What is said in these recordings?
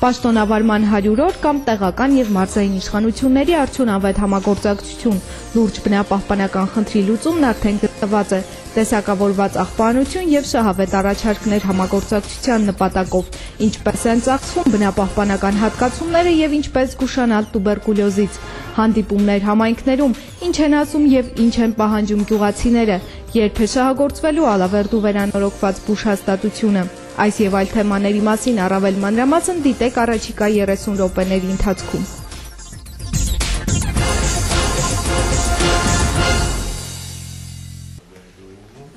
Պաշտոնավարման 100 օր կամ տեղական և մարզային իշխանությունների արդյունավետ համագործակցություն, լուրջ բնապահպանական խնդրի լուծումն արդեն գտնված է, տեսակավորված աղբանություն և շահավետ առաջարկներ համագործակցության նպատակով, ինչպես են ծախսվում բնապահպանական հատկացումները և ինչպես զգուշանալ տուբերկուլյոզից, հանդիպումներ համայնքներում, ինչ են ասում և ինչ են պահանջում գյուղացիները, երբ է շահագործվելու Ալավերդու վերանորոգված բուժհաստատությունը։ Այս և այլ թեմաների մասին առավել մանրամասն դիտեք առաջիկա 30 րոպեների ընթացքում։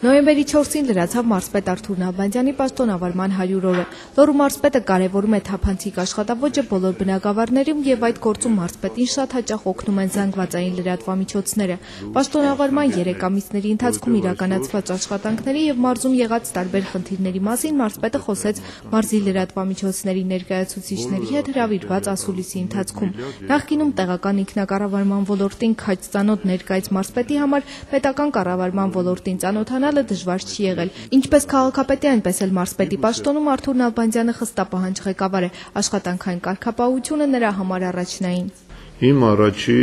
Նոյեմբերի 4-ին լրացավ մարզպետ Արթուր Նալբանդյանի պաշտոնավարման 100 օրը։ Լոռու մարզպետը կարևորում է թափանցիկ աշխատավոճը բոլոր բնակավարներում և այդ գործում մարզպետին շատ հաճախ օգնում են զանգվածային լրատվամիջոցները։ Պաշտոնավարման 3 ամիսների ընթացքում իրականացված աշխատանքների և մարզում եղած տարբեր խնդիրների մասին մարզպետը խոսեց մարզի լրատվամիջոցների ներկայացուցիչների հետ հրավիրված ասուլիսի ընթացքում։ Նախկինում տեղական ինքնակառավարման ոլորտին քաջ ծանոթ ներկայից մարզպետի համար պետական կառավարման ոլորտին ծանոթանալ դժվար չի եղել։ Ինչպես քաղաքապետի, այնպես էլ մարզպետի պաշտոնում Արթուր Նալբանդյանը խստապահանջ ղեկավար է, աշխատանքային կարգապահությունը նրա համար առաջնային։ Իմ առաջի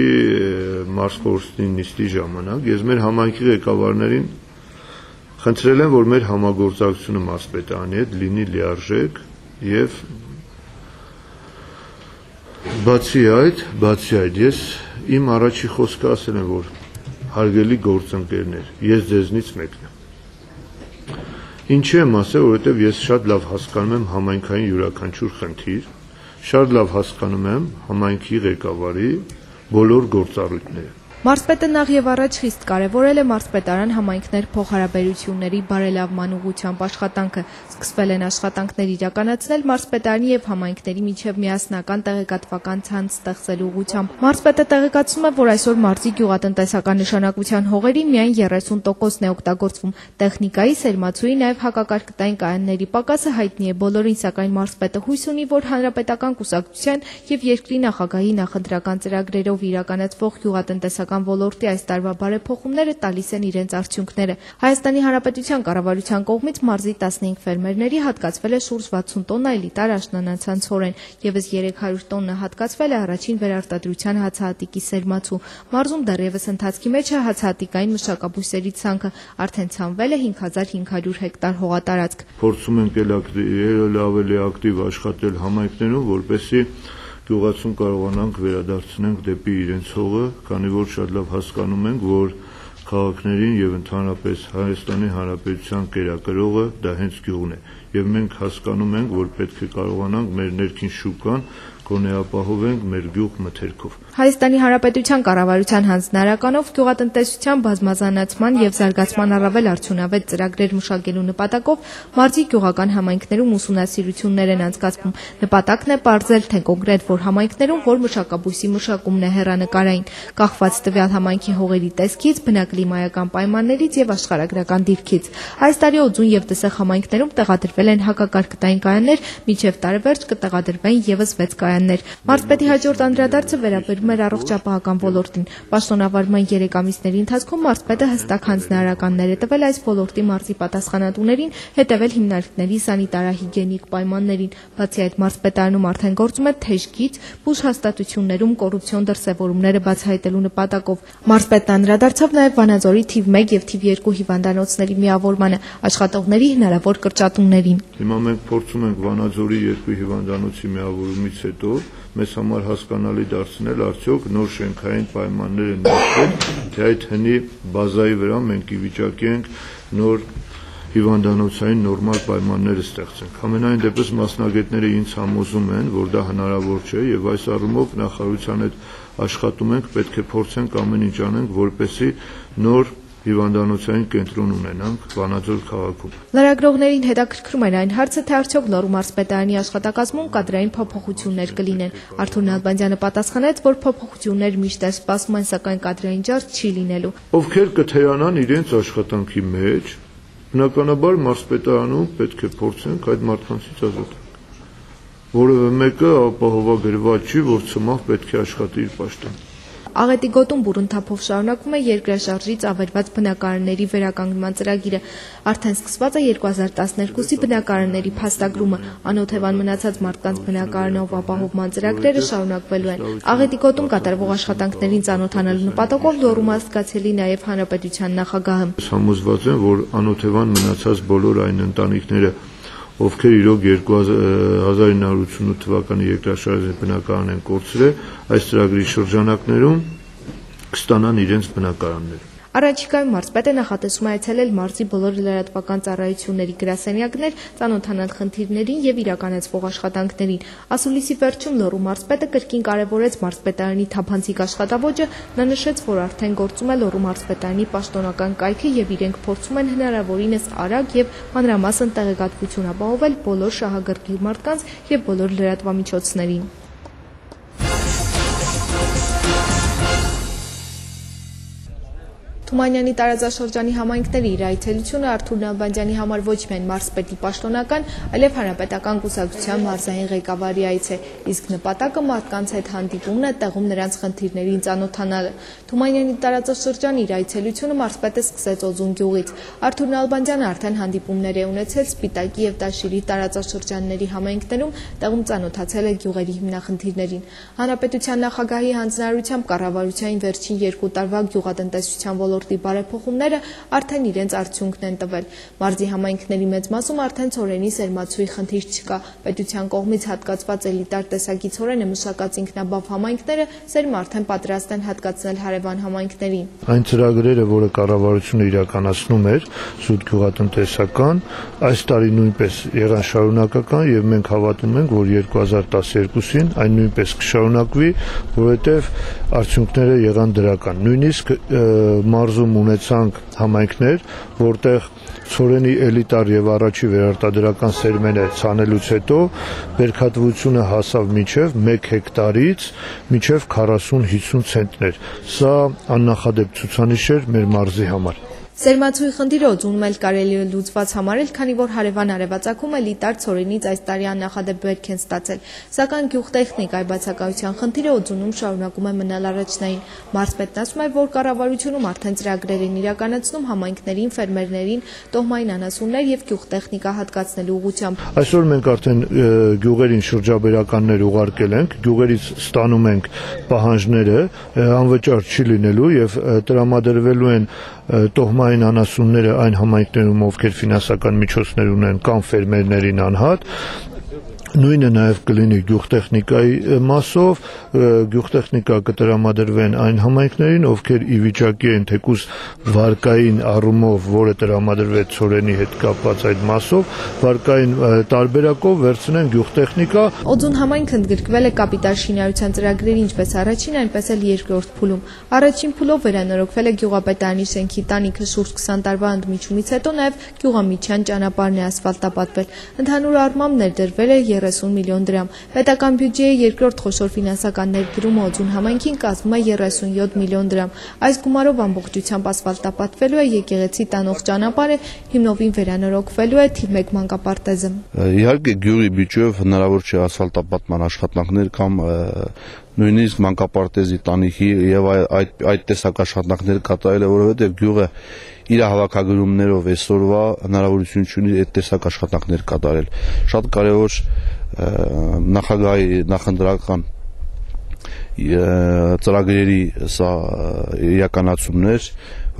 մարզխորհրդի նիստի ժամանակ ես մեր համայնքի ղեկավարներին խնդրել եմ, որ մեր համագործակցությունը մարզպետարանի հետ լինի լիարժեք եւ բացի այդ ես իմ առաջի խոսքը ասել եմ, որ հարգելի գործընկերներ, ես ձեզնից մեկն եմ։ Ինչի եմ ասել, որովհետև ես շատ լավ հասկանում եմ համայնքային յուրաքանչյուր խնդիր, շատ լավ հասկանում եմ համայնքի ղեկավարի բոլոր գործառույթները։ Մարզպետը նախ եւ առաջ խիստ կարևորել է մարզպետարան համայնքներ փոխհարաբերությունների բարելավման ուղղությամբ աշխատանքը։ Սկսվել են աշխատանքներ իրականացնել մարզպետարանի եւ համայնքների միջև միասնական տեղեկատվական ցանց ստեղծելու ուղղությամբ։ Մարզպետը տեղեկացնում է, որ այսօր մարզի գյուղատնտեսական նշանակության հողերի միայն 30%-ն է օգտագործվում։ Տեխնիկայի, սերմացուի, նաեւ հակակարգտային կայանների պակասը հայտնի է բոլորին, սակայն մարզպետը հույս ունի, որ հանրապետական կուսակցության եւ երկրի նախագահի նախընտրական ծրագրերով իրականացվող գյուղատնտեսական ոլորտի այս տարվա բարեփոխումները տալիս են իրենց արդյունքները։ Հայաստանի Հանրապետության կառավարության կողմից մարզի 15 ֆերմերների հատկացվել է շուրջ 60 տոննա էլիտար աշնանացան ցորեն, եւս 300 տոննա հատկացվել է առաջին վերարտադրության հացահատիկի սերմացու։ Մարզում դեռևս ընթացքի մեջ է հացահատիկային մշակաբույսերի ցանքը, արդեն ցանվել է 5500 հեկտար հողատարածք։ Փորձում ենք ավելի ակտիվ աշխատել համայնքներում, որպեսզի գյուղացուն կարողանանք վերադարձնենք դեպի իրենց հողը, քանի որ շատ լավ հասկանում ենք, որ քաղաքներին եւ ընդհանրապես Հայաստանի Հանրապետության կերակրողը դա հենց գյուղն է, եւ մենք հասկանում ենք, որ պետք է կարողանանք մեր ներքին շուկան գոնե ապահովենք մեր գյուղ մթերքով։ Հայաստանի Հանրապետության կառավարության հանձնարարականով գյուղատնտեսության բազմազանացման եւ զարգացման առավել արդյունավետ ծրագրեր մշակելու նպատակով մարզի գյուղական համայնքներում ուսումնասիրություններ են անցկացվում։ Նպատակն է պարզել, թե կոնկրետ որ համայնքներում որ մշակաբույսի մշակումն է հեռանկարային, կախված տվյալ համայնքի հողերի տեսքից, բնակլիմայական պայմաններից եւ աշխարհագրական դիրքից։ Այս տարի Օձուն եւ Դսեղ համայնքներում տեղադրվել են հակակարգտային կայաններ, մինչեւ տարեվերջ կտեղադրվեն եւս 6 կայաններ։ Մարզպետի հաջորդ անդրադարձը վերաբերում էր առողջապահական ոլորտին։ Պաշտոնավարման 3 ամիսների ընթացքում մարզպետը հստակ հանձնարարականներ է տվել այս ոլորտի մարզի պատասխանատուներին հետևել հիմնարկների սանիտարահիգիենիկ պայմաններին։ Բացի այդ, մարզպետարանում արդեն գործում է թեժ գիծ, բուժհաստատություններում կոռուպցիոն դրսևորումները բացահայտելու նպատակով։ Մարզպետն անդրադարձավ նաև Վանաձորի թիվ 1 եւ թիվ 2 հիվանդանոցների միավորմանը, աշխատողների հնարավոր կրճատումներին։ Հիմա մենք փորձում ենք Վանաձորի 2 հիվանդանոցի միավորումից հետո մեզ համար հասկանալի դարձնել, արդյոք նոր շենքային պայմաններ են մտցվել, թե այդ հնի բազայի վրա մենք ի վիճակի ենք նոր հիվանդանոցային նորմալ պայմաններ ստեղծենք։ Համենայն դեպս մասնագետները ինձ համոզում են, որ դա հնարավոր չէ եւ այս առումով նախարարության հետ աշխատում ենք, պետք է փորձենք ամեն ինչ անենք, որպեսզի նոր հիվանդանոցային կենտրոն ունենանք Վանաձոր քաղաքում։ Լրագրողներին հետաքրքրում էր այն հարցը, թե արդյոք Լոռու մարզպետարանի աշխատակազմում կադրային փոփոխություններ կլինեն։ Արթուր Նալբանդյանը պատասխանեց, որ փոփոխություններ միշտ է սպասվում են, սակայն կադրային ջարդ չի լինելու։ Ովքեր կթերանան իրենց աշխատանքի մեջ, բնականաբար մարզպետարանում պետք է փորձենք այդ մարդկանցից ազատել։ Որևէ մեկը ապահովագրված չի, որ ցմահ պետք է աշխատի իր պաշտոնում։ Աղետի գոտում բուրըն թափով շարունակվում է երկրաշարժից ավերված բնակարանների վերականգնման ծրագիրը։ Արդեն սկսված է 2012-ի բնակարանների փաստագրումը, անօթևան մնացած մարդկանց բնակարանով ապահովման ծրագրերը շարունակվելու են։ Աղետի գոտում կատարվող աշխատանքներին ծանոթանալու նպատակով լոռում ազգացել նաև Հանրապետության նախագահը։ Համոզված եմ, որ անօթևան մնացած բոլոր այն ընտանիքները, ովքեր իրոք 1988 թվականի երկրաշարժի բնակարան են կորցրել, այս ծրագրի շրջանակներում կստանան իրենց բնակարաններ։ Առաջիկայում մարզպետը նախատեսում է այցելել մարզի բոլոր լրատվական ծառայությունների գրասենյակներ, ծանոթանալ խնդիրներին եւ իրականացվող աշխատանքներին։ Ասուլիսի վերջում Լոռու մարզպետը կրկին կարևորեց մարզպետարանի թափանցիկ աշխատավոճը, նա նշեց, որ արդեն գործում է Լոռու մարզպետարանի պաշտոնական կայքը եւ իրենք փորձում են հնարավորինս արագ եւ մանրամասն տեղեկատվություն ապահովել բոլոր շահագրգիռ մարդկանց եւ բոլոր լրատվամիջոցներին։ Թումանյանի տարածաշրջանի համայնքների իր այցելությունը Արթուր Նալբանդյանի համար ոչ միայն մարզպետի պաշտոնական, այլև հանրապետական կուսակցության մարզային ղեկավարի այց է, իսկ նպատակը մարդկանց հետ հանդիպումն է, տեղում նրանց խնդիրներին ծանոթանալը։ Թումանյանի տարածաշրջանի իր այցելությունը մարզպետը սկսեց Օձուն գյուղից։ Արթուր Նալբանդյանը արդեն հանդիպումներ է ունեցել Սպիտակի եւ Տաշիրի տարածաշրջանների համայնքներում, տեղում ծանոթացել է գյուղերի հիմնախնդիրներին։ Հանրապետության նախագահի հանձնարարությամբ կառավարության վերջին 2 տարվա գյուղատնտեսության ոլորտի բարեփոխումները արդեն իրենց արդյունքն են տվել։ Մարզի համայնքների մեծ մասում արդեն ցորենի սերմացուի խնդիր չկա։ Պետության կողմից հատկացված էլիտար տեսակի ցորենը մշակած ինքնաբավ համայնքները սերմը արդեն պատրաստ են հատկացնել հարևան համայնքներին։ Այն ծրագրերը, որը կառավարությունը իրականացնում էր, զուտ գյուղատնտեսական, այս տարի նույնպես եղան շարունակական եւ մենք հավատում ենք, որ 2012-ին այն նույնպես կշարունակվի, որովհետեւ արդյունքները եղան դրական։ Նույնիսկ մարզում ունեցանք համայնքներ, որտեղ ցորենի էլիտար եւ առաջի վերարտադրական սերմերը ցանելուց հետո բերքատվությունը հասավ մինչեւ 1 հեկտարից մինչեւ 40-50 ցենտներ։ Սա աննախադեպ ցուցանիշ էր մեր մարզի համար։ Սերմացուի խնդիրը Օձունում էլ կարելի է լուծված համարել, քանի որ հարևան արևածագում էլիտար ցորենից այս տարի աննախադեպ բերք են ստացել։ Սակայն գյուղտեխնիկայի բացակայության խնդիրը Օձունում շարունակում է մնալ առաջնային։ Մարզպետն ասում է, որ կառավարությունում արդեն ծրագրեր են իրականացնում համայնքներին, ֆերմերներին, տոհմային անասուններ եւ գյուղտեխնիկա հատկացնելու ուղղությամբ։ Այսօր մենք արդեն գյուղերին շրջաբերականներ ուղարկել ենք, գյուղերից ստանում ենք պահանջները, անվճար չի լինելու եւ տրամադրվելու են տոհմային անասունները այն համայնքներում, ովքեր ֆինանսական միջոցներ ունեն կամ ֆերմերներին անհատ։ Նույնը նաև կլինի գյուղտեխնիկայի մասով, գյուղտեխնիկա կտրամադրվեն այն համայնքներին, ովքեր ի վիճակի են թեկուզ վարկային առումով, որը տրամադրվեց ցորենի հետ կապված այդ մասով, վարկային տարբերակով վերցնեն գյուղտեխնիկա։ Օձուն համայնքը ընդգրկվել է կապիտալ շինարարության ծրագրերի ինչպես առաջին, այնպես էլ երկրորդ փուլում։ Առաջին փուլով վերանորոգվել է գյուղապետարանի շենքի տանիքը շուրջ 20 տարվա ընդմիջումից հետո նաև գյուղամիջյան ճանապարհն է ասֆալտապատվել։ Ընդհանուր առմամբ ներդրվել է 30 միլիոն դրամ։ Պետական բյուջեի երկրորդ խոշոր ֆինանսական ներդրումը Օձուն համայնքին կազմում է 37 միլիոն դրամ։ Այս գումարով ամբողջությամբ ասֆալտապատվելու է եկեղեցի տանող ճանապարհը, հիմնովին վերանորոգվելու է թիվ 1 մանկապարտեզը։ Իհարկե գյուղի բյուջեով հնարավոր չէ ասֆալտապատման աշխատանքներ կամ նույնիսկ մանկապարտեզի տանիքի եւ այդ տեսակ աշխատանքներ կատարել, որովհետեւ գյուղը իր հավաքագրումներով այսօրվա հնարավորություն ունի այդ տեսակ աշխատանքներ կատարել։ Շատ կարևոր նախագահի նախընտրական ծրագրերի սա իրականացումներ,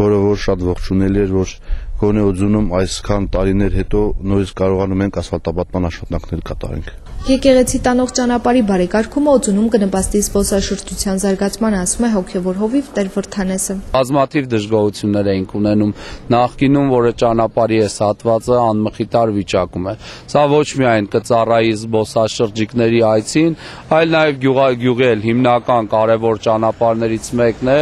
որը որ շատ ողջունելի էր, որ գոնե Օձունում այսքան տարիներ հետո նորից կարողանում ենք ասֆալտապատման աշխատանքներ կատարենք։ Եկեղեցի տանող ճանապարհի բարեկարգումը Օձունում կնպաստի զբոսաշրջության զարգացմանը, ասում է հոգևոր հովիվ Տեր Վրթանեսը։ Բազմաթիվ դժգոհություններ էինք ունենում նախկինում, որը ճանապարհի այս հատվածը անմխիթար վիճակում է։ Սա ոչ միայն կծառայի զբոսաշրջիկների այցին, այլ նաև գյուղի հիմնական կարևոր ճանապարհներից մեկն է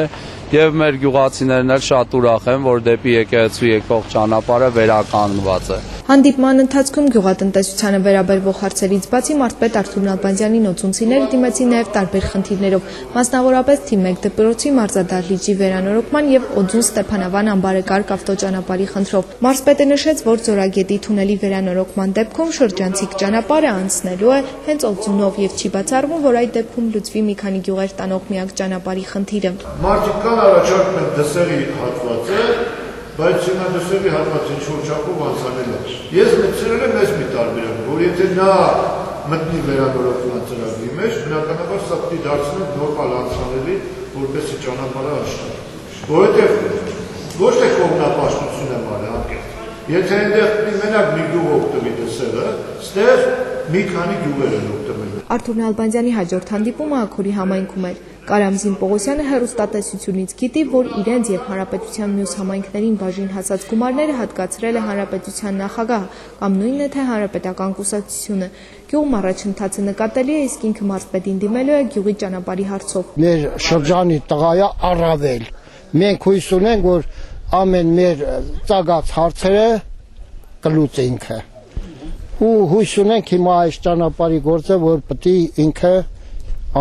եւ մեր գյուղացիներն էլ շատ ուրախ են, որ դեպի եկեղեցու եկող ճանապարհը վերականգնված է։ Հանդիպման ընթացքում գյուղատնտեսությանը վերաբերող հարցերից բացի մարզպետ Արթուր Նալբանդյանին օծունցիները դիմեցին նաև տարբեր խնդիրներով, մասնավորապես թիմ 1 դպրոցի մարզադահ լիճի վերանորոգման եւ Օձուն Ստեփանավան անբարեկարգ ավտոճանապարհի խնդրով։ Մարզպետը նշեց, որ Ձորագետի թունելի վերանորոգման դեպքում շրջանցիկ ճանապարհը անցնելու է հենց Օձունով եւ չի բացառվում, որ այդ դեպքում լուծվի մի քանի գյուղեր տանող միակ ճանապարհի խնդիրը։ Մարդիկան առաջարկում են դսերի հատվածը, բայց հիմա դսերի հատվածը ինչ-որ չափով անցանել է։ Ես մտցրել եմ այս մի տարբերակ, որ եթե նա մտնի վերանորոգման ծրագրի մեջ, բնականաբար սա պիտի դարձնենք նորմալ անցանելի, որպեսզի ճանապարհը աշխատի։ Որովհետև ոչ թե կողմնապաշտություն եմ արել անկեղծ։ Եթե այնտեղ մենակ մի գյուղ օգտվի դսերը, ստեղ մի քանի գյուղեր են օգտվել։ Արթուր Նալբանդյանի հաջորդ հանդիպումը Աքորի համայնքում էր։ Կարամզին Պողոսյանը հեռուստատեսությունից գիտի, որ իրենց եւ հանրապետության մյուս համայնքներին բաժին հասած գումարները հատկացրել է հանրապետության նախագահը կամ նույնն է թե հանրապետական կուսակցությունը։ Գյուղում առաջընթացը նկատելի է, իսկ ինքը մարզպետին դիմելու է գյուղի ճանապարհի հարցով։ Մեր շրջանի տղայա առավել մենք հույս ունենք, որ ամեն մեր ծագած հարցերը կլուծի ինքը։ Ու հույս ունենք հիմա այս ճանապարհի գործը, որ պետք է ինքը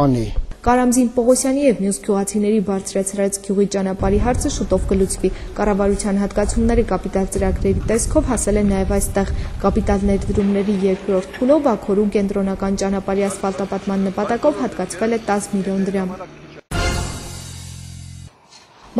անի։ Կարամզին Պողոսյանի եւ մյուս գյուղացիների բարձրացրած գյուղի ճանապարհի հարցը շուտով կլուծվի։ Կառավարության հատկացումները կապիտալ ծրագրերի տեսքով հասել են նաեւ այստեղ։ Կապիտալ ներդրումների երկրորդ փուլով Աքորու կենտրոնական ճանապարհի ասֆալտապատման նպատակով հատկացվել է 10 միլիոն դրամ։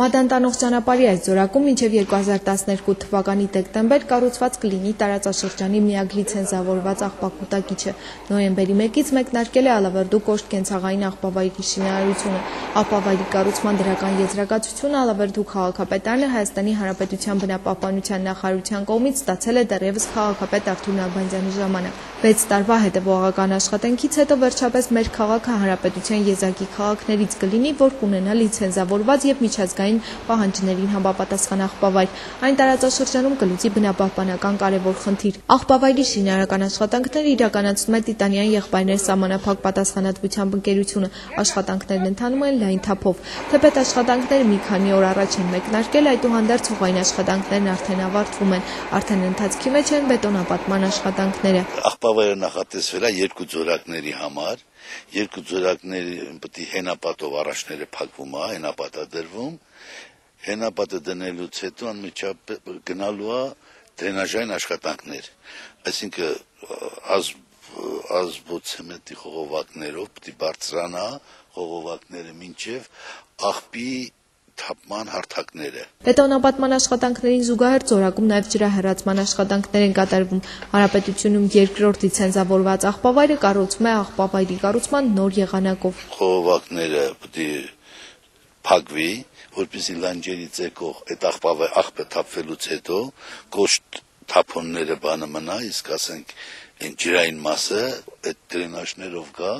Մադանտանող ճանապարհի այս զորակում մինչև 2012 թվականի դեկտեմբեր կառուցված կլինի տարածաշրջանի միակ լիցենզավորված աղբակուտակիչը։ Նոյեմբերի 1-ից մեկնարկել է Ալավերդու կոշտ կենցաղային աղբավայրի շինարարությունը։ Աղբավայրի կառուցման դրական եզրակացությունը Ալավերդու քաղաքապետարանը Հայաստանի Հանրապետության բնապահպանության նախարարության կողմից ստացել է դեռևս քաղաքապետ Արթուր Նալբանդյանի ժամանակ։ 6 տարվա հետևողական աշխատանքից հետո վերջապես մեր քաղաքը հանրապետության եզակի քաղաքներից կլինի, որ կունենա լիցենզավորված եւ միջազգային պահանջներին համապատասխան աղբավայր։ Այն տարածաշրջանում կլուծի բնապահպանական կարևոր խնդիր։ Աղբավայրի շինարարական աշխատանքները իրականացնում է Տիտանյան եղբայրներ սահմանափակ պատասխանատվությամբ ընկերությունը։ Աշխատանքներն ընթանում են լայն թափով։ Թեպետ աշխատանքները մի քանի օր առաջ են մեկնարկել, այդուհանդերձ հողային աշխատանքներն արդեն ավարտվում են։ Արդեն ընթացքի մեջ են բետոնապատման աշխատանքները։ Աղբավայրը նախատեսվել է 2 ձորակների համար։ 2 ձորակների պետք է հենապատով առաջները փակվում է, հենապատը դրվում։ Հենապատը դնելուց հետո անմիջապես գնալու է դրենաժային աշխատանքներ։ Այսինքն ազբոցեմենտի խողովակներով պետք է բարձրանա խողովակները մինչև աղբի թափման հարթակները։ Բետոնապատման աշխատանքներին զուգահեռ զորակում նաև ջրահեռացման աշխատանքներ են կատարվում։ Հանրապետությունում երկրորդ լիցենզավորված աղբավայրը կառուցվում է աղբավայրի կառուցման նոր եղանակով։ Խողովակները պետք է փակվի, որպեսզի լանջերից եկող այդ աղբը թափվելուց հետո կոշտ թափոնները բանը մնա, իսկ ասենք այն ջրային մասը այդ դրենաժներով գա,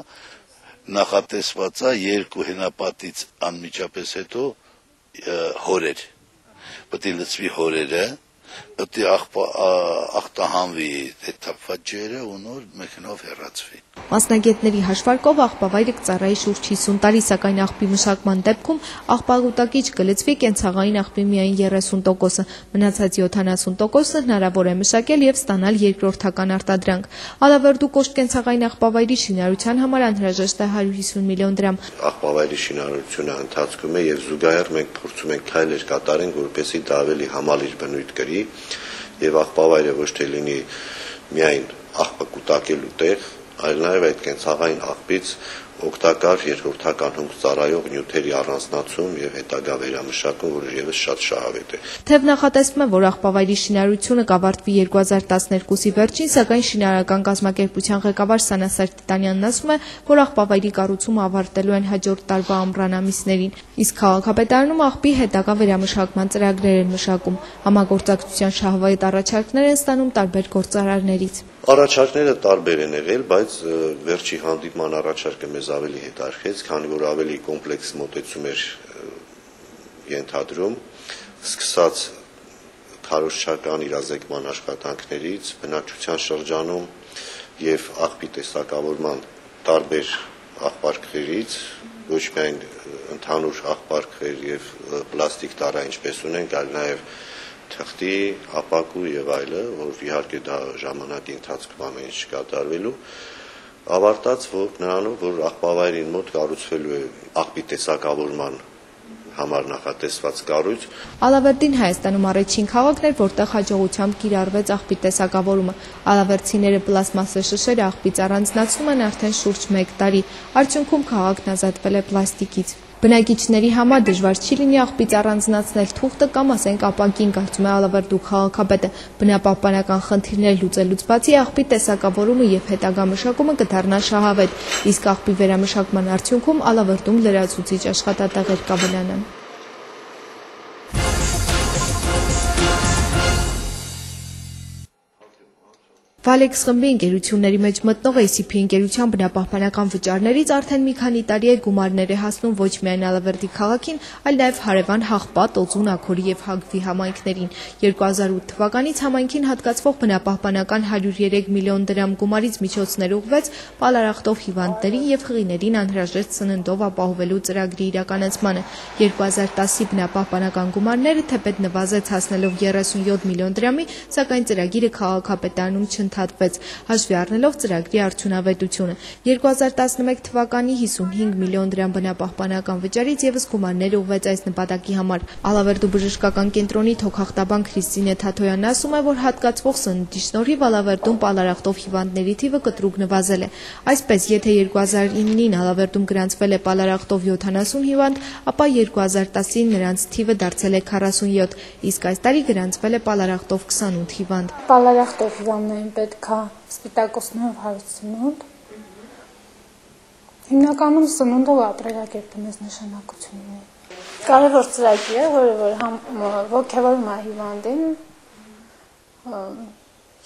նախատեսված է 2 հենապատից անմիջապես հետո հորեր, պետք է լցվի հորերը, պետք է աղտահանվի թափված ջերը ու նոր մեքենով հեռացվի։ Մասնագետների հաշվարկով աղբավայրը կծառայի շուրջ 50 տարի, սակայն աղբի մշակման դեպքում աղբակուտակիչ կլցվի կենցաղային աղբի միայն 30%-ը, մնացած 70%-ը հնարավոր է մշակել եւ ստանալ երկրորդական արտադրանք։ Ալավերդու կոշտ կենցաղային աղբավայրի շինարարության համար անհրաժեշտ է 150 միլիոն դրամ։ Աղբավայրի շինարարությունը ընթացքում է եւ զուգահեռ մենք փորձում ենք քայլեր կատարենք, որպեսզի դա ավելի համալիր բնույթ կրի եւ աղբավայրը ոչ թե լինի միայն աղբակուտակելու տեղ, այլ նաև այդ կենցաղային աղբից օգտակար երկրորդական հումք ծառայող նյութերի առանձնացում եւ հետագա վերամշակում, որը ևս շատ շահավետ է։ Թեև նախատեսվում է, որ աղբավայրի շինարարությունը կավարտվի 2012-ի վերջին, սակայն շինարարական կազմակերպության ղեկավար Սանասար Տիտանյանն ասում է, որ աղբավայրի կառուցումը ավարտելու են հաջորդ տարվա ամռան ամիսներին, իսկ քաղաքապետարանում աղբի հետագա վերամշակման ծրագրեր են մշակում։ Համագործակցության շահավետ առաջարկներ են ստանում տարբեր գործարարներից։ Առաջարկները տարբեր են եղել, բայց վերջի հանդիպման առաջարկը մեզ ավելի հետաքրքրեց, քանի որ ավելի կոմպլեքս մոտեցում էր ենթադրում, սկսած քարոզչական իրազեկման աշխատանքներից, բնակչության շրջանում եւ աղբի տեսակավորման տարբեր աղբարկներից, ոչ միայն ընդհանուր աղբարկներ եւ պլաստիկ տարա ինչպես ունենք, այլ նաեւ թղթի, ապակու եւ այլը, որ իհարկե դա ժամանակի ընթացքում ամեն ինչ կատարվելու, ավարտած նրանով, որ աղբավայրին մոտ կառուցվելու է աղբի տեսակավորման համար նախատեսված կառույց։ Ալավերդին Հայաստանում առաջին քաղաքն էր, որտեղ հաջողությամբ կիրառվեց աղբի տեսակավորումը։ Ալավերդցիները պլաստմասե շշերը աղբից առանձնացնում են արդեն շուրջ 1 տարի։ Արդյունքում քաղաքն ազատվել է պլաստիկից։ Բնակիչների համար դժվար չի լինի աղբից առանձնացնել թուղթը կամ ասենք ապակին, կարծում է Ալավերդու քաղաքապետը։ Բնապահպանական խնդիրներ լուծելուց բացի աղբի տեսակավորումը եւ հետագա մշակումը կդառնա շահավետ, իսկ աղբի վերամշակման արդյունքում Ալավերդում լրացուցիչ աշխատատեղեր կավելանան։ Valex խմբի ընկերությունների մեջ մտնող ACP ընկերության բնապահպանական վճարներից արդեն մի քանի տարի է գումարներ է հասնում ոչ միայն Ալավերդի քաղաքին, այլ նաև հարևան Հաղպատ, Օձուն, Աքորի եւ Հագվի համայնքներին։ 2008 թվականից համայնքին հատկացվող բնապահպանական 103 միլիոն դրամ գումարից միջոցներ ուղղվեց պալարախտով հիվանդներին եւ խղիներին անհրաժեշտ սննդով ապահովելու ծրագրի իրականացմանը։ 2010-ի բնապահպանական գումարները թեպետ նվազեց հասնելով 37 միլիոն դրամի, սակայն ծրագիրը քաղաքապետարանում ընդհատվեց, հաշվի առնելով ծրագրի արդյունավետությունը։ 2011 թվականի 55 միլիոն դրամ բնապահպանական վճարից եւս գումարներ ուղղվեց այս նպատակի համար։ Ալավերդու բժշկական կենտրոնի թոքախտաբան Քրիստինե Թաթոյանն ասում է, որ հատկացվող սննդի շնորհիվ Ալավերդում պալարախտով հիվանդների թիվը կտրուկ նվազել է։ Այսպես, եթե 2009-ին Ալավերդում գրանցվել է պալարախտով 70 հիվանդ, ապա 2010-ին նրանց թիվը դարձել է 47, իսկ այս տարի գրանցվել է պալարախտով 28 հիվանդ։ Պալարախտով հիվանդներին պետք է սպիտակուցներով հարուստ սնունդ։ Հիմնականում սնունդով ապրելակերպը մեծ նշանակություն ունի։ Կարևոր ծրագիր է, որը ոգևորում է հիվանդին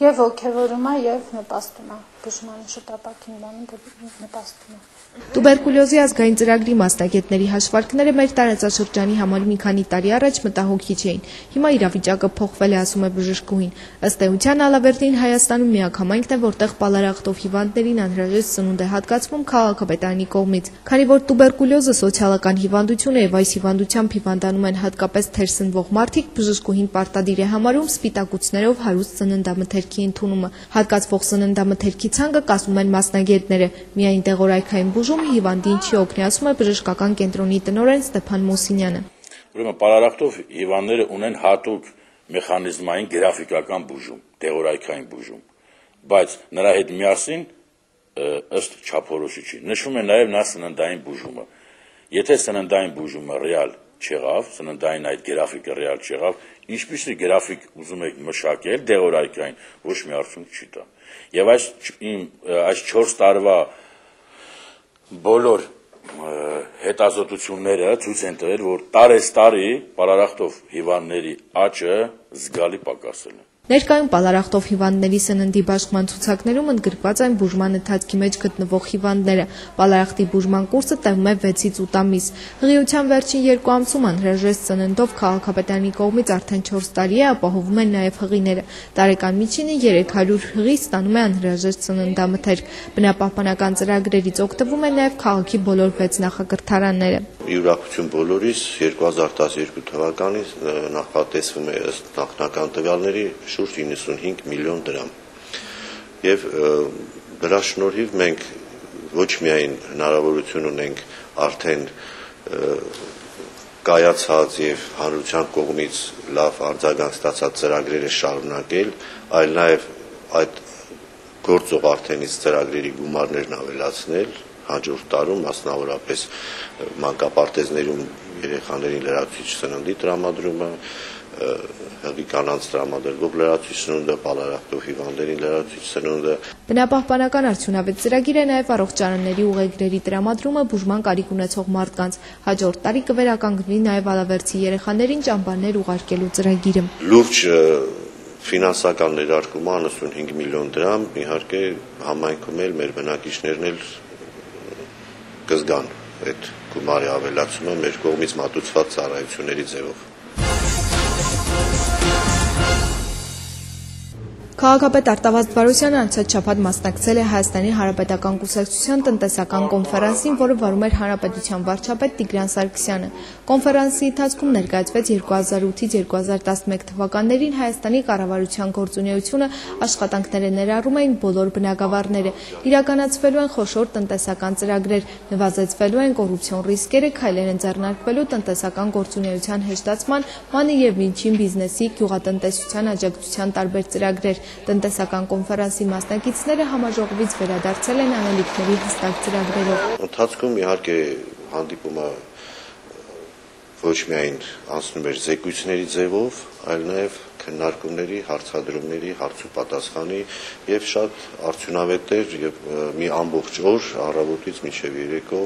եւ ոգևորում է եւ նպաստում է բուժման շտապակին բանում նպաստում է։ Տուբերկուլյոզի ազգային ծրագրի մասնագետների հաշվարկները մեր տարածաշրջանի համար մի քանի տարի առաջ մտահոգիչ էին։ Հիմա իրավիճակը փոխվել է, ասում է բժշկուհին։ Ըստ էության Ալավերդին Հայաստանում միակ համայնքն է, որտեղ պալարախտով հիվանդներին անհրաժեշտ սնունդ է հատկացվում քաղաքապետարանի կողմից։ Քանի որ տուբերկուլյոզը սոցիալական հիվանդություն է եւ այս հիվանդությամբ հիվանդանում են հատկապես թերսնվող մարդիկ, բժշկուհին պարտադիր է համարում սպիտակուցներով հարուստ սննդամթերքի ընդունումը։ Հատկացվող սննդամթերքի ցանկը կասում են մասնագետները։ Միայն դեղորայքային բուժումը հիվանդին չի օգնի, ասում է բժշկական կենտրոնի տնօրեն Ստեփան Մոսինյանը։ Ուրեմն պալարախտով հիվանդները ունեն հատուկ մեխանիզմային գրաֆիկական բուժում, դեղորայքային բուժում, բայց նրա հետ միասին ըստ չափորոշիչի նշվում է նաև նա սննդային բուժումը։ Եթե սննդային բուժումը ռեալ չեղավ, սննդային այդ գրաֆիկը ռեալ չեղավ, ինչպիսի գրաֆիկ ուզում եք մշակել դեղորայքային, ոչ մի արդյունք չի տա։ Եվ այս 4 տարվա բոլոր հետազոտությունները ցույց են տվել, որ տարեստարի պալարախտով հիվանդների աճը զգալի պակասել է։ Ներկայում պալարախտով հիվանդների սննդի բաշխման ցուցակներում ընդգրկված են բուժման ընթացքի մեջ գտնվող հիվանդները։ Պալարախտի բուժման կուրսը տևում է 6-ից 8 ամիս։ Հղիության վերջին 2 ամսում անհրաժեշտ սննդով քաղաքապետարանի կողմից արդեն 4 տարի է ապահովում են նաև հղիները։ Տարեկան միջինը 300 հղի ստանում է անհրաժեշտ սննդամթերք։ Բնապահպանական ծրագրերից օգտվում են նաև քաղաքի բոլոր 6 նախակրթարանները։ Յուրաքանչյուր բոլորիս 2012 թվականից նախատեսվում է ըստ նախնական տվյալների շուրջ 95 միլիոն դրամ։ Եվ դրա շնորհիվ մենք ոչ միայն հնարավորություն ունենք արդեն կայացած եւ հանրության կողմից լավ արձագանք ստացած ծրագրերը շարունակել, այլ նաեւ այդ գործող արդենից ծրագրերի գումարներն ավելացնել հաջորդ տարում, մասնավորապես մանկապարտեզներում երեխաներին լրացուցիչ սննդի տրամադրումը, հղի կանանց տրամադրվող լրացուցիչ սնունդը, պալարախտով հիվանդներին լրացուցիչ սնունդը։ Բնապահպանական արդյունավետ ծրագիր է նաև առողջարանների ուղեգրերի տրամադրումը բուժման կարիք ունեցող մարդկանց։ Հաջորդ տարի կվերականգնվի նաև ալավերդցի երեխաներին ճամբարներ ուղարկելու ծրագիրը։ Լուրջ ֆինանսական ներարկում 95 միլիոն դրամ, իհարկե համայնքում էլ մեր բնակիչներն էլ կզգան այդ գումարի ավելացումը մեր կողմից մատուցված ծառայությունների ձևով։ Քաղաքապետ Արտավազդ Վարուզյանը անցած շաբաթ մասնակցել է Հայաստանի Հանրապետական կուսակցության տնտեսական կոնֆերանսին, որը վարում էր Հանրապետության վարչապետ Տիգրան Սարգսյանը։ Կոնֆերանսի ընթացքում ներկայացվեց 2008-ից 2011 թվականներին Հայաստանի կառավարության գործունեությունը, աշխատանքները ներառում էին բոլոր բնագավառները, իրականացվելու են խոշոր տնտեսական ծրագրեր, նվազեցվելու են կոռուպցիոն ռիսկերը, քայլեր են ձեռնարկվելու տնտեսական գործունեության հեշտացման, մանր եւ միջին բիզնեսի, գյուղատնտեսության աջակցության տարբեր ծրագրեր։ Տնտեսական կոնֆերանսի մասնակիցները համաժողովից վերադարձել են անելիքների հստակ ծրագրերով։ Ընթացքում իհարկե հանդիպումը ոչ միայն անցնում էր զեկույցների ձևով, այլ նաև քննարկումների, հարցադրումների, հարց ու պատասխանի եւ շատ արդյունավետ էր եւ մի ամբողջ օր առավոտից մինչեւ երեկո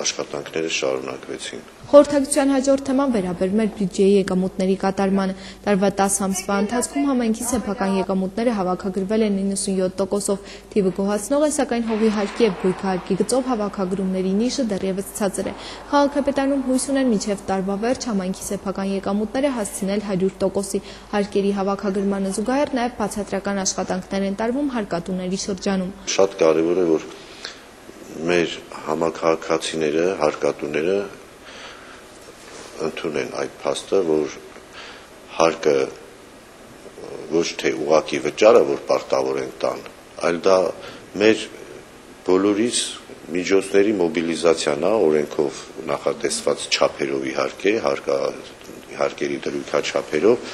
աշխատանքները շարունակվեցին։ Խորհրդակցության հաջորդ թեման վերաբերում էր բյուջեի եկամուտների կատարմանը։ Տարվա 10 ամսվա ընթացքում համայնքի սեփական եկամուտները հավաքագրվել են 97%-ով, թիվը գոհացնող է, սակայն հողի հարկի եւ գույքահարկի գծով հավաքագրումների նիշը դեռևս ցածր է։ Քաղաքապետարանում հույս ունեն մինչեւ տարվա վերջ համայնքի սեփական եկամուտները հասցնել 100%-ի։ Հարկերի հավաքագրմանը զուգահեռ նաեւ բացատրական աշխատանքներ են տարվում հարկատուների շրջանում։ Շատ կարեւոր է, որ մեր համակարգացիները, հարկատուները ընդունեն այդ փաստը, որ հարկը ոչ թե ուղղակի վճարը, որ պարտավոր են տան, այլ դա մեր բոլորիս միջոցների մոբիլիզացիան է, օրենքով նախատեսված չափերով իհարկե, հարկերի դրույքաչափերով,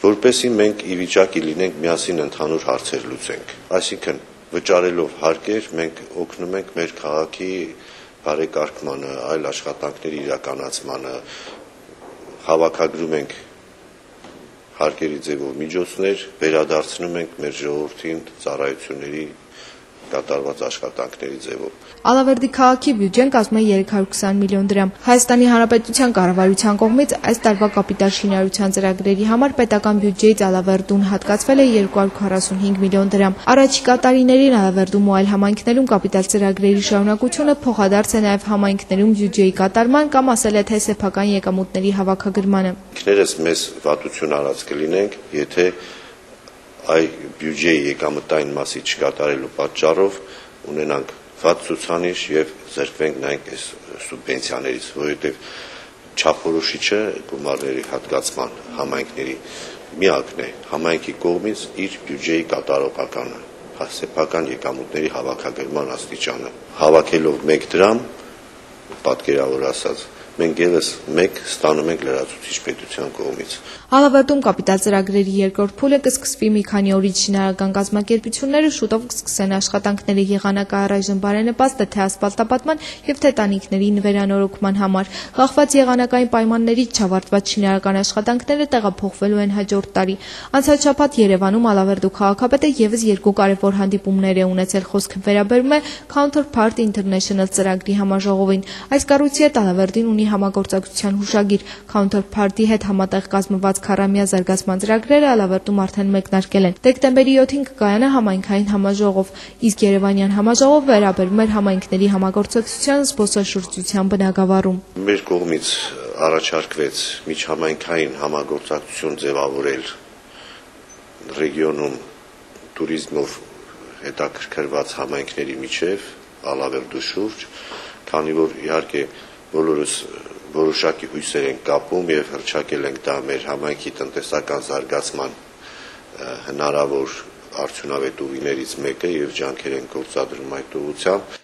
որպեսզի մենք ի վիճակի լինենք միասին ընդհանուր հարցեր լուծենք։ Այսինքն վճարելով հարկեր մենք օգնում ենք մեր քաղաքի բարեկարգմանը, այլ աշխատանքների իրականացմանը, հավաքագրում ենք հարկերի ձևով միջոցներ, վերադարձնում ենք մեր ժողովրդին ծառայությունների կատարված աշխատանքների ձևով։ Ալավերդի քաղաքի բյուջեն կազմում է 320 միլիոն դրամ։ Հայաստանի Հանրապետության կառավարության կողմից այս տարվա կապիտալ շինարարության ծրագրերի համար պետական բյուջեից Ալավերդուն հատկացվել է 245 միլիոն դրամ։ Առաջիկա տարիներին Ալավերդում ու այլ համայնքներում կապիտալ ծրագրերի շարունակությունը փոխադարձ է նաև համայնքներում բյուջեի կատարման կամ ասել է թե սեփական եկամուտների հավաքագրմանը։ Ինքներս մեզ վատություն արած կլինենք, եթե այ բյուջեի եկամտային մասի չկատարելու պատճառով ունենանք վատ ցուցանիշ եւ զրկվենք նայենք այս սուբվենցիաներից, որովհետեւ չափորոշիչը գումարների հատկացման համայնքների միակն է համայնքի կողմից իր բյուջեի կատարողականը, սեփական եկամուտների հավաքագրման աստիճանը։ Հավաքելով 1 դրամ, պատկերավոր ասած, մենք եւս 1 ստանում ենք լրացուցիչ պետության կողմից։ Ալավերդում կապիտալ ծրագրերի երկրորդ փուլը կսկսվի մի քանի օրից շինարարական կազմակերպությունները շուտով կսկսեն աշխատանքները եղանակա առայժմ բարենպաստ է թե ասֆալտապատման եւ թե տանիքների վերանորոգման համար։ Խախված եղանակային պայմաններից չավարտված շինարարական աշխատանքները տեղափոխվելու են հաջորդ տարի։ Անցած շաբաթ Երևանում Ալավերդու քաղաքապետը եւս 2 կարևոր հանդիպումներ է ունեցել, խոսքը վերաբերում է Counterpart International ծրագրի համաժողովին։ Այս կառույցի հետ Ալավերդին ունի համագործակցության հուշագիր։ Counterpart-ի հետ համատեղ կազմված քառամյա զարգացման ծրագրերը Ալավերդում արդեն մեկնարկել են։ Դեկտեմբերի 7-ին կկայանա համայնքային համաժողով, իսկ Երևանյան համաժողով վերաբերում էր համայնքների համագործակցության զբոսաշրջության բնագավառում։ Մեր կողմից առաջարկվեց միջհամայնքային համագործակցություն ձևավորել ռեգիոնում туриզմով հետաքրքրված համայնքների միջև Ալավերդու շուրջ, քանի որ իհարկե բոլորս որոշակի հույսեր են կապում եւ հռչակել ենք դա մեր համայնքի տնտեսական զարգացման հնարավոր արդյունավետ ուղիներից մեկը եւ ջանքեր են գործադրում այդ ուղղությամբ։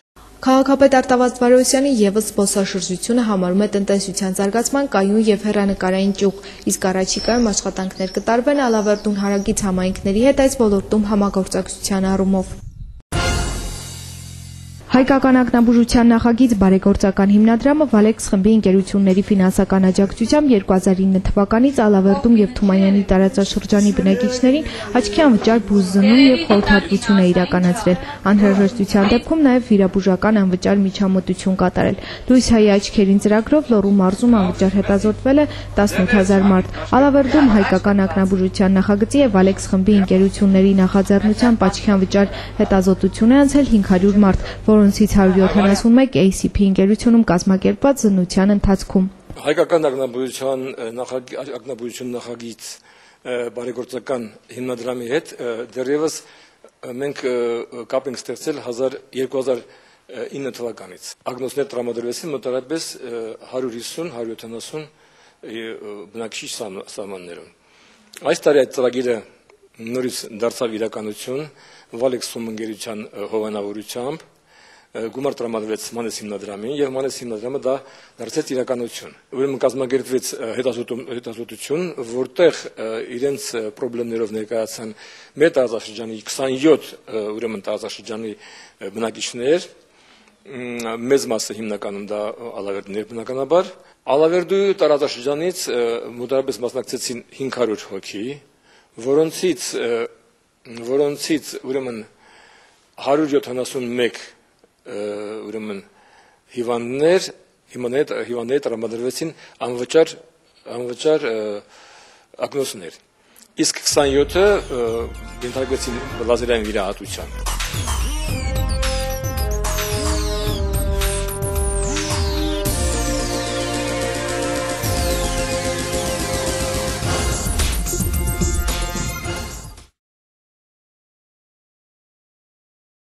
Քաղաքապետ Արտավազդ Վարուզյանը եւս զբոսաշրջությունը համարում է տնտեսության զարգացման կայուն եւ հեռանկարային ճյուղ, իսկ առաջիկայում աշխատանքներ կտարվեն Ալավերդուն հարակից համայնքների հետ այս ոլորտում համագործակցության առումով։ Հայկական ակնաբուժության նախագիծ բարեգործական հիմնադրամը Վալեքս խմբի ընկերությունների ֆինանսական աջակցությամբ 2009 թվականից Ալավերդում եւ Թումանյանի տարածաշրջանի բնակիչներին աչքի անվճար բուժզննում եւ խորհրդատվություն է իրականացրել։ Անհրաժեշտության դեպքում նաեւ վիրաբուժական անվճար միջամտություն կատարել։ Լույս հայի աչքերին ծրագրով Լոռու մարզում անվճար հետազոտվել է 18000 մարդ։ Ալավերդում հայկական ակնաբուժության նախագծի եւ Վալեքս խմբի ընկերությունների նախաձեռնությամբ աչքի անվճար հետազոտություն է անցել 500 մարդ, որոնցից 171 ACP ընկերությունում կազմակերպված զննության ընթացքում։ Հայկական ակնաբուժության նախագիծ բարեգործական հիմնադրամի հետ դեռևս մենք կապ ենք ստեղծել 2009 թվականից։ Ագնոսներ տրամադրվեցին մոտավորապես 150-170 բնակչի սահմաններում։ Այս տարի այդ ծրագիրը նորից դարձավ իրականություն Վալեքսում ընկերության հովանավորությամբ, գումար տրամադրվեց Մանես հիմնադրամին եւ Մանես հիմնադրամը դա դարձեց իրականություն։ Ուրեմն կազմակերպվեց հետազոտություն, որտեղ իրենց խնդիրներով ներկայացան մեր տարածաշրջանի 27 ուրեմն տարածաշրջանի բնակիչներ, մեծ մասը հիմնականում դա Ալավերդներ բնականաբար, Ալավերդու տարածաշրջանից մոտավորապես մասնակցեցին 500 հոգի, որոնցից ուրեմն 171 ուրեմն հիվանդներ տրամադրվեցին անվճար ակնոցներ, իսկ 27-ը ենթարկվեցին լազերային վիրահատության։